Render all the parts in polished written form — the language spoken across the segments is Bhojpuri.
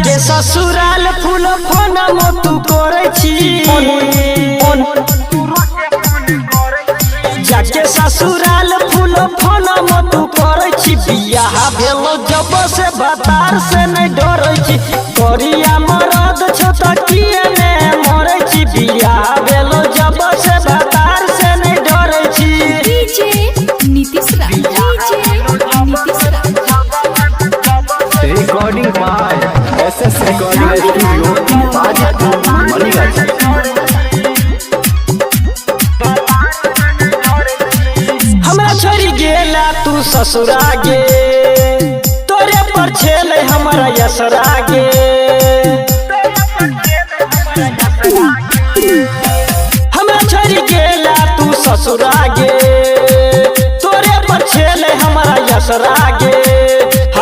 जाके ससुराल फूल फोन मोतू करे छी जाके ससुराल फूल फोन मोतू करे छी बियाह भेलो जब से बतार से नहीं डरे छी करिया मरद छ त किए ने मरे छी बियाह भेलो जब से बतार से नहीं डरे छी डीजे नीतीश रा recording by SS recording studio Hajipur Maniganj. हमरा छोड़ी गेला तू ससुरा गे तोरे पर छेले हमरा यसरा गे हमरा छोड़ी गेला तू ससुरा गे तोरे पर छेले हमरा यसरा गे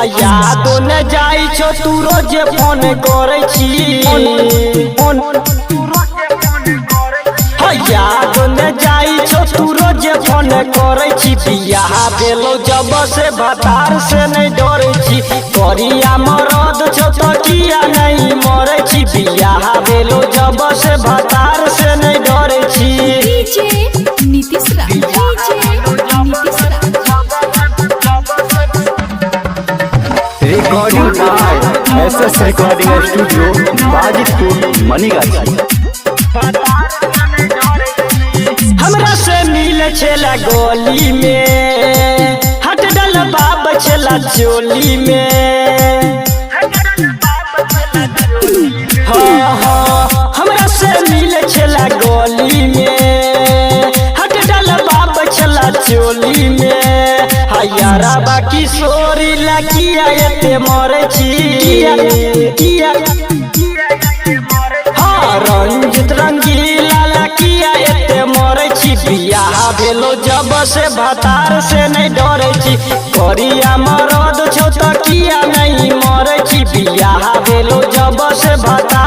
यादो न जाई छो तू रोजे फोन करे छी यादो न जाई छो तू रोजे फोन करे छी बियाह भेलो जब से भतार से नहीं डरे छी करिया मरद छो त किया नहीं मरे छी बियाह भेलो जब से भतार से नहीं डरे छी डीजे नीतीश रा recording by SS recording studio Hajipur Maniganj. हमरा से मिल छेला गोली में हट डल बाप छेला चोली में हमरा से मिल छेला गोली में हट डल बाप छेला चोली में यारा बाकी सोरी लकिया एते मरे छी रंजित रंगीला लकिया एते मरे छी बियाह भेलो जब से भतार से नहीं डरे छी करिया मरद छो त किया नहीं मरे छी बियाह भेलो जब से भतार